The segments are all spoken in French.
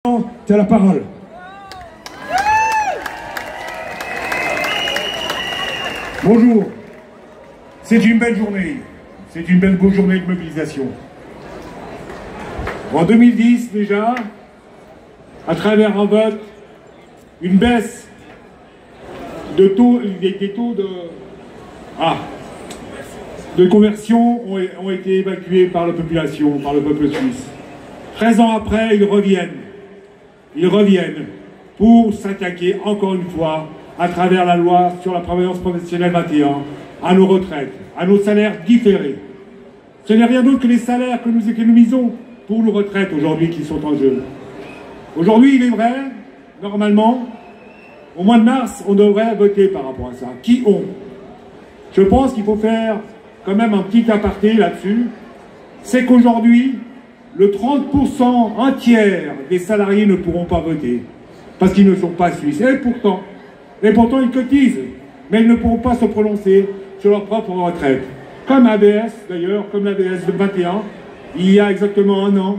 Tu as la parole. Bonjour. C'est une belle journée. C'est une belle journée de mobilisation. En 2010 déjà, à travers un vote, une baisse de taux, des taux de conversion ont été évacués par la population, par le peuple suisse. 13 ans après, ils reviennent pour s'attaquer encore une fois à travers la loi sur la prévoyance professionnelle 21 à nos retraites, à nos salaires différés. Ce n'est rien d'autre que les salaires que nous économisons pour nos retraites aujourd'hui qui sont en jeu. Aujourd'hui, il est vrai, normalement, au mois de mars, on devrait voter par rapport à ça. Qui ont? Je pense qu'il faut faire quand même un petit aparté là-dessus. C'est qu'aujourd'hui, le 30%, un tiers des salariés ne pourront pas voter parce qu'ils ne sont pas suisses. Et pourtant ils cotisent, mais ils ne pourront pas se prononcer sur leur propre retraite. Comme ABS d'ailleurs, comme l'ABS de 21, il y a exactement un an,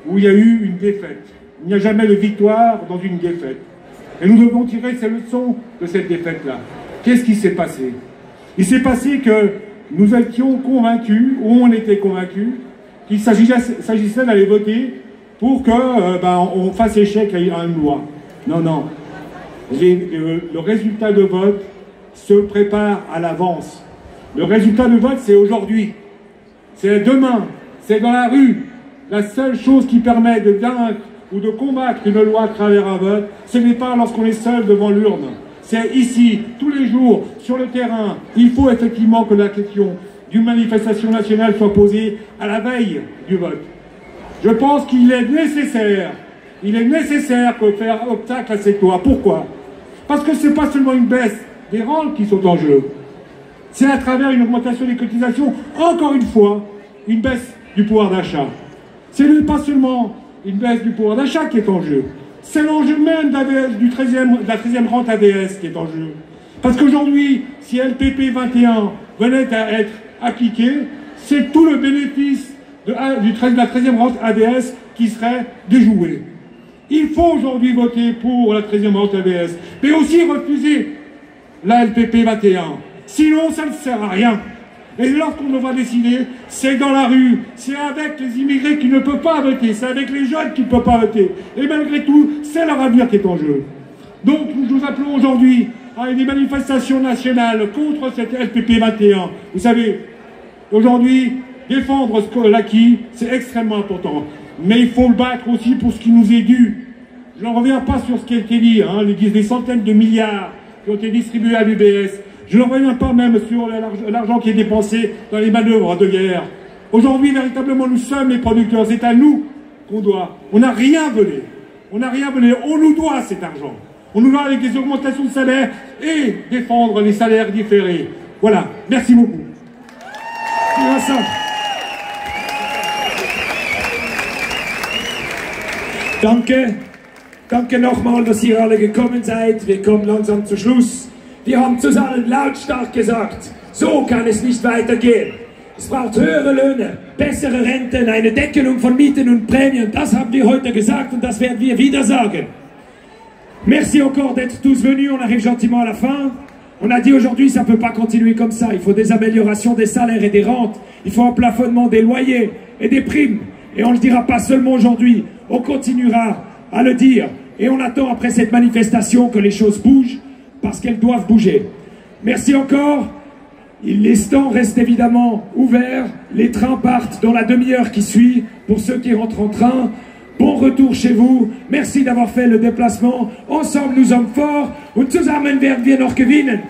où il y a eu une défaite. Il n'y a jamais de victoire dans une défaite. Et nous devons tirer ces leçons de cette défaite-là. Qu'est-ce qui s'est passé? Il s'est passé que nous étions convaincus, ou on était convaincus, qu'il s'agissait d'aller voter pour que on fasse échec à une loi. Non, non. Le résultat de vote se prépare à l'avance. Le résultat de vote, c'est aujourd'hui. C'est demain. C'est dans la rue. La seule chose qui permet de vaincre ou de combattre une loi à travers un vote, ce n'est pas lorsqu'on est seul devant l'urne. C'est ici, tous les jours, sur le terrain. Il faut effectivement que la question d'une manifestation nationale soit posée à la veille du vote. Je pense qu'il est nécessaire que faire obstacle à cette loi. Pourquoi? Parce que ce n'est pas seulement une baisse des rentes qui sont en jeu. C'est à travers une augmentation des cotisations, encore une fois, une baisse du pouvoir d'achat. Ce n'est pas seulement une baisse du pouvoir d'achat qui est en jeu. C'est l'enjeu même de la 13e rente ADS qui est en jeu. Parce qu'aujourd'hui, si LPP 21 venait à être appliqué, c'est tout le bénéfice de la 13e rente ADS qui serait déjoué. Il faut aujourd'hui voter pour la 13e rente ADS, mais aussi refuser la LPP 21. Sinon, ça ne sert à rien. Et lorsqu'on devra décider, c'est dans la rue, c'est avec les immigrés qui ne peuvent pas voter, c'est avec les jeunes qui ne peuvent pas voter. Et malgré tout, c'est leur avenir qui est en jeu. Donc, nous appelons aujourd'hui à des manifestations nationales contre cette LPP 21. Vous savez, aujourd'hui, défendre l'acquis, c'est extrêmement important. Mais il faut le battre aussi pour ce qui nous est dû. Je n'en reviens pas sur ce qui a été dit, des centaines de milliards qui ont été distribués à l'UBS. Je n'en reviens pas même sur l'argent qui est dépensé dans les manœuvres de guerre. Aujourd'hui, véritablement, nous sommes les producteurs. C'est à nous qu'on doit. On n'a rien volé. On n'a rien volé. On nous doit cet argent. On nous doit avec des augmentations de salaire et défendre les salaires différés. Voilà. Merci beaucoup. Danke nochmal, dass ihr alle gekommen seid. Wir kommen langsam zum Schluss. Wir haben zusammen lautstark gesagt, so kann es nicht weitergehen. Es braucht höhere Löhne, bessere Renten, eine Deckelung von Mieten und Prämien. Das haben wir heute gesagt und das werden wir wieder sagen. Merci encore d'être tous venus, on arrive gentiment à la fin. On a dit aujourd'hui, ça ne peut pas continuer comme ça. Il faut des améliorations des salaires et des rentes. Il faut un plafonnement des loyers et des primes. Et on ne le dira pas seulement aujourd'hui, on continuera à le dire. Et on attend après cette manifestation que les choses bougent, parce qu'elles doivent bouger. Merci encore. Les stands restent évidemment ouverts. Les trains partent dans la demi-heure qui suit. Pour ceux qui rentrent en train, bon retour chez vous. Merci d'avoir fait le déplacement. Ensemble, nous sommes forts. Und zusammen werden wir noch gewinnen.